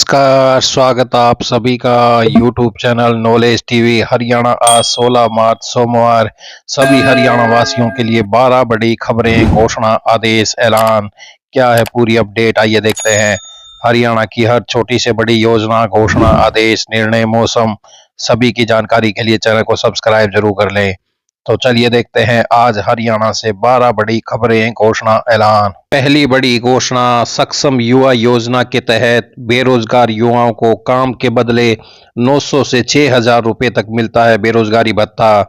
नमस्कार, स्वागत आप सभी का YouTube channel knowledge TV Haryana. आज 16 मार्च सोमवार सभी हरियाणा वासियों के लिए 12 बड़ी खबरें, घोषणा, आदेश, ऐलान। क्या है पूरी अपडेट, आइए देखते हैं। हरियाणा की हर छोटी से बड़ी योजना, घोषणा, आदेश, निर्णय, मौसम सभी की जानकारी के लिए चैनल को सब्सक्राइब जरूर कर लें। तो चलिए देखते हैं आज हरियाणा से 12 बड़ी खबरें, घोषणा, ऐलान। पहली बड़ी घोषणा, सक्षम युवा योजना के तहत बेरोजगार युवाओं को काम के बदले 900 से 6,000 रुपए तक मिलता है बेरोजगारी भत्ता।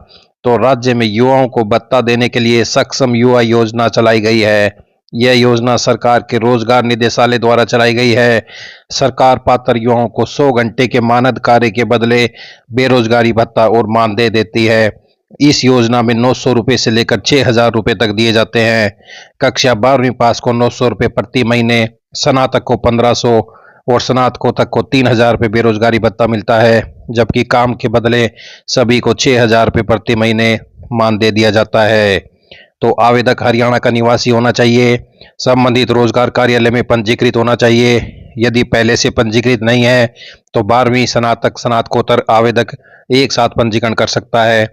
तो राज्य में युवाओं को भत्ता देने के लिए सक्षम युवा योजना चलाई गई है। यह योजना सरकार के रोजगार निदेशालय द्वारा चलाई गई है। सरकार पात्र युवाओं को 100 घंटे के मानद कार्य के बदले बेरोजगारी भत्ता और मानदेय देती है। इस योजना में 900 रुपये से लेकर 6,000 रुपये तक दिए जाते हैं। कक्षा 12वीं पास को 900 रुपये प्रति महीने, स्नातक को 1500 और स्नातकोत्तर को 3,000 रुपये बेरोजगारी भत्ता मिलता है, जबकि काम के बदले सभी को 6,000 रुपये प्रति महीने मानदेय दिया जाता है। तो आवेदक हरियाणा का निवासी होना चाहिए, संबंधित रोजगार कार्यालय में पंजीकृत होना चाहिए। यदि पहले से पंजीकृत नहीं है तो 12वीं, स्नातक, स्नातकोत्तर आवेदक एक साथ पंजीकरण कर सकता है।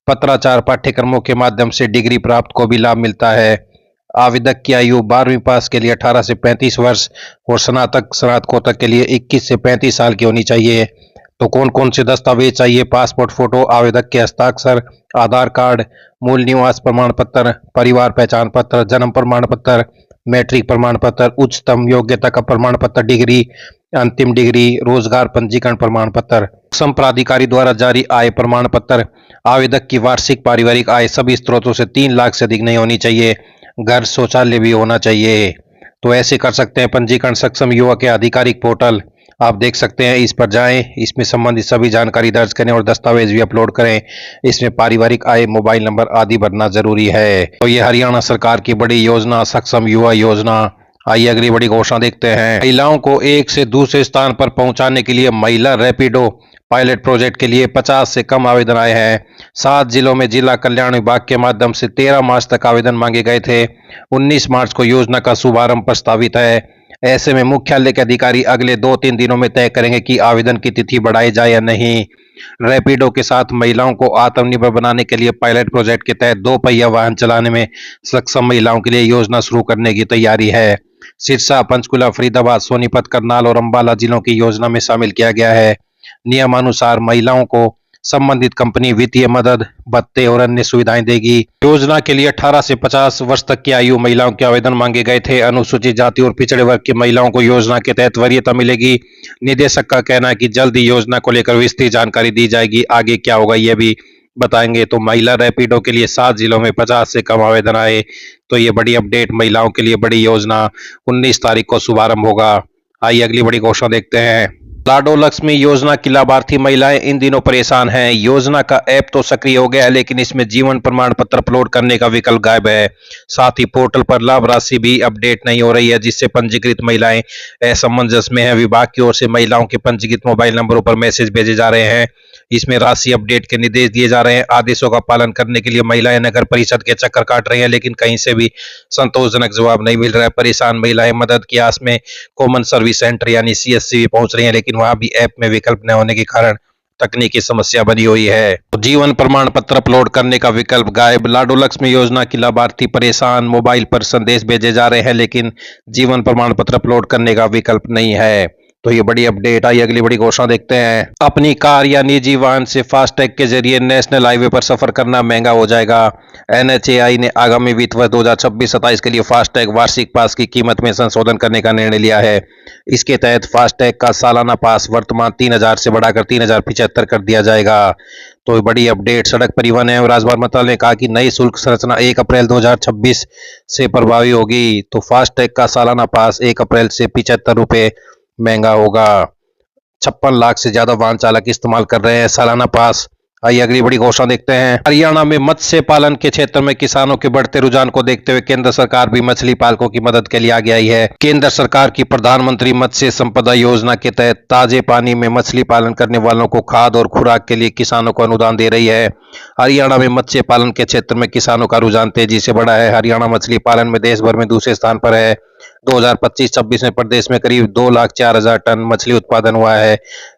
पत्राचार पाठ्यक्रमों के माध्यम से डिग्री प्राप्त को भी लाभ मिलता है। आवेदक की आयु 12वीं पास के लिए 18 से 35 वर्ष और स्नातक, स्नातकोत्तर के लिए 21 से 35 साल की होनी चाहिए। तो कौन कौन से दस्तावेज चाहिए? पासपोर्ट फोटो, आवेदक के हस्ताक्षर, आधार कार्ड, मूल निवास प्रमाण पत्र, परिवार पहचान पत्र, जन्म प्रमाण पत्र, मैट्रिक प्रमाण पत्र, उच्चतम योग्यता का प्रमाण पत्र, डिग्री, अंतिम डिग्री, रोजगार पंजीकरण प्रमाण पत्र, सम प्राधिकारी द्वारा जारी आय प्रमाण पत्र। आवेदक की वार्षिक पारिवारिक आय सभी स्रोतों से 3 लाख से अधिक नहीं होनी चाहिए। घर, शौचालय भी होना चाहिए। तो ऐसे कर सकते हैं पंजीकरण सक्षम युवा के आधिकारिक पोर्टल, आप देख सकते हैं, इस पर जाएं, इसमें संबंधित सभी जानकारी दर्ज करें और दस्तावेज भी अपलोड करें। इसमें पारिवारिक आय, मोबाइल नंबर आदि भरना जरूरी है। तो ये हरियाणा सरकार की बड़ी योजना, सक्षम युवा योजना। आइए अगली बड़ी घोषणा देखते हैं। महिलाओं को एक से दूसरे स्थान पर पहुंचाने के लिए महिला रैपिडो पायलट प्रोजेक्ट के लिए 50 से कम आवेदन आए हैं। 7 जिलों में जिला कल्याण विभाग के माध्यम से 13 मार्च तक आवेदन मांगे गए थे। 19 मार्च को योजना का शुभारंभ प्रस्तावित है। ऐसे में मुख्यालय के अधिकारी अगले 2-3 दिनों में तय करेंगे कि आवेदन की तिथि बढ़ाई जाए या नहीं। रैपिडो के साथ महिलाओं को आत्मनिर्भर बनाने के लिए पायलट प्रोजेक्ट के तहत 2 पहिया वाहन चलाने में सक्षम महिलाओं के लिए योजना शुरू करने की तैयारी है। सिरसा, पंचकुला, फरीदाबाद, सोनीपत, करनाल और अंबाला जिलों की योजना में शामिल किया गया है। नियमानुसार महिलाओं को संबंधित कंपनी वित्तीय मदद, भत्ते और अन्य सुविधाएं देगी। योजना के लिए 18 से 50 वर्ष तक की आयु महिलाओं के आवेदन मांगे गए थे। अनुसूचित जाति और पिछड़े वर्ग की महिलाओं को योजना के तहत वरीयता मिलेगी। निदेशक का कहना है कि जल्द ही योजना को लेकर विस्तृत जानकारी दी जाएगी। आगे क्या होगा ये भी बताएंगे। तो महिला रैपिडो के लिए 7 जिलों में 50 से कम आवेदन आए। तो ये बड़ी अपडेट, महिलाओं के लिए बड़ी योजना, 19 तारीख को शुभारंभ होगा। आइए अगली बड़ी घोषणा देखते हैं। लाडो लक्ष्मी योजना की लाभार्थी महिलाएं इन दिनों परेशान हैं। योजना का ऐप तो सक्रिय हो गया है, लेकिन इसमें जीवन प्रमाण पत्र अपलोड करने का विकल्प गायब है। साथ ही पोर्टल पर लाभ राशि भी अपडेट नहीं हो रही है, जिससे पंजीकृत महिलाएं असमंजस में हैं। विभाग की ओर से महिलाओं के पंजीकृत मोबाइल नंबरों पर मैसेज भेजे जा रहे हैं। इसमें राशि अपडेट के निर्देश दिए जा रहे हैं। आदेशों का पालन करने के लिए महिलाएं नगर परिषद के चक्कर काट रही हैं, लेकिन कहीं से भी संतोषजनक जवाब नहीं मिल रहा है। परेशान महिलाएं मदद की आस में कॉमन सर्विस सेंटर यानी CSC भी पहुंच रही हैं, लेकिन वहां भी ऐप में विकल्प न होने के कारण तकनीकी समस्या बनी हुई है। तो जीवन प्रमाण पत्र अपलोड करने का विकल्प गायब। लाडो लक्ष्मी योजना की लाभार्थी परेशान, मोबाइल पर संदेश भेजे जा रहे हैं, लेकिन जीवन प्रमाण पत्र अपलोड करने का विकल्प नहीं है। तो ये बड़ी अपडेट आई। अगली बड़ी घोषणा देखते हैं। अपनी कार या निजी वाहन से फास्टैग के जरिए नेशनल हाईवे पर सफर करना महंगा हो जाएगा। NHAI ने आगामी वित्त वर्ष 2026-27 के लिए फास्टैग वार्षिक पास की कीमत में संशोधन करने का निर्णय लिया है। इसके तहत फास्टैग का सालाना पास वर्तमान 3,000 से बढ़ाकर 3,075 कर दिया जाएगा। तो बड़ी अपडेट। सड़क परिवहन एवं राजमार्ग मंत्रालय ने कहा कि नई शुल्क संरचना 1 अप्रैल 2026 से प्रभावी होगी। तो फास्टैग का सालाना पास 1 अप्रैल से 75 रुपये महंगा होगा। 56 लाख से ज्यादा वाहन चालक इस्तेमाल कर रहे हैं सालाना पास। आइए अगली बड़ी घोषणा देखते हैं। हरियाणा में मत्स्य पालन के क्षेत्र में किसानों के बढ़ते रुझान को देखते हुए केंद्र सरकार भी मछली पालकों की मदद के लिए आगे आई है। केंद्र सरकार की प्रधानमंत्री मत्स्य संपदा योजना के तहत ताजे पानी में मछली पालन करने वालों को खाद और खुराक के लिए किसानों को अनुदान दे रही है। हरियाणा में मत्स्य पालन के क्षेत्र में किसानों का रुझान तेजी से बढ़ा है। हरियाणा मछली पालन में देश भर में दूसरे स्थान पर है। 2025-26 में प्रदेश में करीब 2,04,000 टन मछली उत्पादन हुआ है।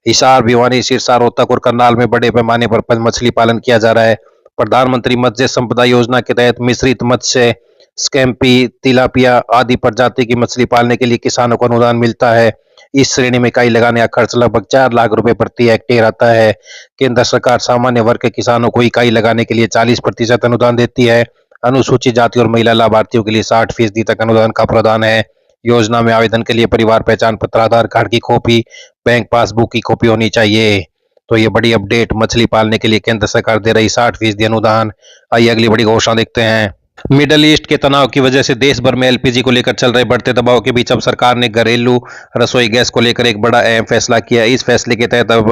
हिसार, भिवानी, सिरसा, रोहतक और करनाल में बड़े पैमाने पर मछली पालन किया जा रहा है। प्रधानमंत्री मत्स्य संपदा योजना के तहत मिश्रित मत्स्य, स्कैम्पी, तिलापिया आदि प्रजाति की मछली पालने के लिए किसानों को अनुदान मिलता है। इस श्रेणी में इकाई लगाने का खर्च लगभग 4 लाख रुपए प्रति हेक्टेयर आता है। केंद्र सरकार सामान्य वर्ग के किसानों को इकाई लगाने के लिए 40% अनुदान देती है। अनुसूचित जाति और महिला लाभार्थियों के लिए 60% तक अनुदान का प्रावधान है। योजना में आवेदन के लिए परिवार पहचान पत्र, आधार कार्ड की कॉपी, बैंक पासबुक की कॉपी होनी चाहिए। तो ये बड़ी अपडेट, मछली पालने के लिए केंद्र सरकार दे रही 60% अनुदान। आइए अगली बड़ी घोषणा देखते हैं। मिडल ईस्ट के तनाव की वजह से देश भर में एलपीजी को लेकर चल रहे बढ़ते दबाव के बीच अब सरकार ने घरेलू रसोई गैस को लेकर एक बड़ा अहम फैसला किया। इस फैसले के तहत अब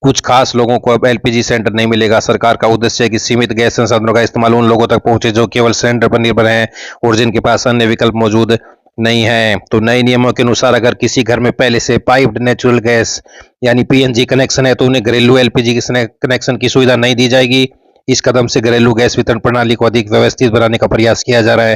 कुछ खास लोगों को अब एलपीजी सिलेंडर नहीं मिलेगा। सरकार का उद्देश्य है कि सीमित गैस संसाधनों का इस्तेमाल उन लोगों तक पहुंचे जो केवल सिलेंडर पर निर्भर हैं और जिनके पास अन्य विकल्प मौजूद नहीं है। तो नए नियमों के अनुसार अगर किसी घर में पहले से पाइप्ड नेचुरल गैस यानी पीएनजी कनेक्शन है तो उन्हें घरेलू एलपीजी कनेक्शन की सुविधा नहीं दी जाएगी। इस कदम से घरेलू गैस वितरण प्रणाली को अधिक व्यवस्थित बनाने का प्रयास किया जा रहा है।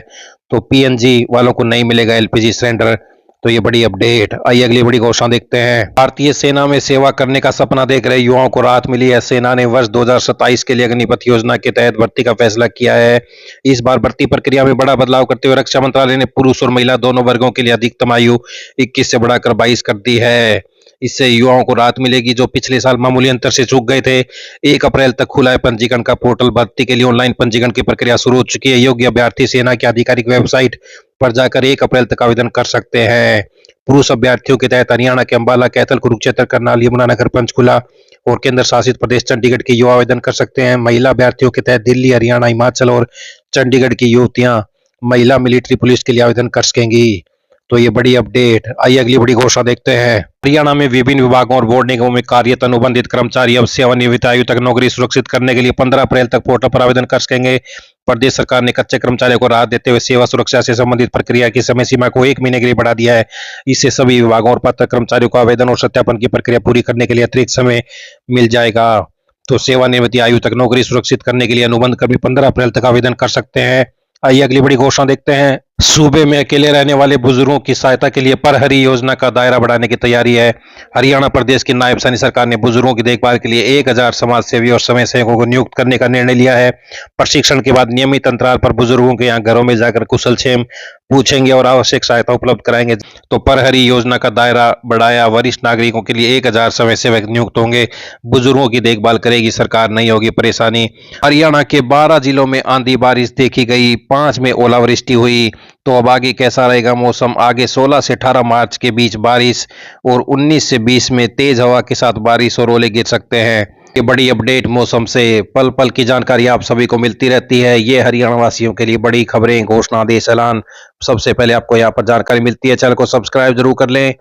तो पीएनजी वालों को नहीं मिलेगा एलपीजी सिलेंडर। तो ये बड़ी अपडेट। आइए अगली बड़ी घोषणा देखते हैं। भारतीय सेना में सेवा करने का सपना देख रहे युवाओं को राहत मिली है। सेना ने वर्ष 2027 के लिए अग्निपथ योजना के तहत भर्ती का फैसला किया है। इस बार भर्ती प्रक्रिया में बड़ा बदलाव करते हुए रक्षा मंत्रालय ने पुरुष और महिला दोनों वर्गों के लिए अधिकतम आयु 21 से बढ़ाकर 22 कर दी है। इससे युवाओं को राहत मिलेगी जो पिछले साल मामूली अंतर से चूक गए थे। 1 अप्रैल तक खुला है पंजीकरण का पोर्टल। भर्ती के लिए ऑनलाइन पंजीकरण की प्रक्रिया शुरू हो चुकी है। योग्य अभ्यर्थी सेना की आधिकारिक वेबसाइट पर जाकर 1 अप्रैल तक आवेदन कर सकते हैं। पुरुष अभ्यर्थियों के तहत हरियाणा के अंबाला, कैथल, कुरुक्षेत्र, करनाल, यमुनानगर, पंचकुला और केंद्र शासित प्रदेश चंडीगढ़ के युवा आवेदन कर सकते हैं। महिला अभ्यर्थियों के तहत दिल्ली, हरियाणा, हिमाचल और चंडीगढ़ की युवतियां महिला मिलिट्री पुलिस के लिए आवेदन कर सकेंगी। तो ये बड़ी अपडेट। आइए अगली बड़ी घोषणा देखते हैं। हरियाणा में विभिन्न विभागों और बोर्ड निगमों में कार्यरत अनुबंधित कर्मचारी अब सेवानिवृत्ति आयु तक नौकरी सुरक्षित करने के लिए 15 अप्रैल तक पोर्टल पर आवेदन कर सकेंगे। प्रदेश सरकार ने कच्चे कर्मचारियों को राहत देते हुए सेवा सुरक्षा से संबंधित प्रक्रिया की समय सीमा को 1 महीने के लिए बढ़ा दिया है। इससे सभी विभागों और पात्र कर्मचारियों को आवेदन और सत्यापन की प्रक्रिया पूरी करने के लिए अतिरिक्त समय मिल जाएगा। तो सेवानिवृत्ति आयु तक नौकरी सुरक्षित करने के लिए अनुबंध कर्मी 15 अप्रैल तक आवेदन कर सकते हैं। आइए अगली बड़ी घोषणा देखते हैं। सूबे में अकेले रहने वाले बुजुर्गों की सहायता के लिए प्रहरी योजना का दायरा बढ़ाने की तैयारी है। हरियाणा प्रदेश की नायब सैनी सरकार ने बुजुर्गों की देखभाल के लिए 1000 समाज सेवी और समय सेवकों को नियुक्त करने का निर्णय लिया है। प्रशिक्षण के बाद नियमित अंतराल पर बुजुर्गों के यहाँ घरों में जाकर कुशलक्षेम पूछेंगे और आवश्यक सहायता उपलब्ध कराएंगे। तो प्रहरी योजना का दायरा बढ़ाया। वरिष्ठ नागरिकों के लिए 1000 समय सेवक नियुक्त होंगे। बुजुर्गों की देखभाल करेगी सरकार, नहीं होगी परेशानी। हरियाणा के 12 जिलों में आंधी बारिश देखी गई, 5 में ओलावृष्टि हुई। तो अब आगे कैसा रहेगा मौसम? आगे 16 से 18 मार्च के बीच बारिश और 19 से 20 में तेज हवा के साथ बारिश और ओले गिर सकते हैं। ये बड़ी अपडेट मौसम से पल पल की जानकारी आप सभी को मिलती रहती है। ये हरियाणा वासियों के लिए बड़ी खबरें, घोषणा, आदेश, ऐलान सबसे पहले आपको यहाँ पर जानकारी मिलती है। चैनल को सब्सक्राइब जरूर कर लें।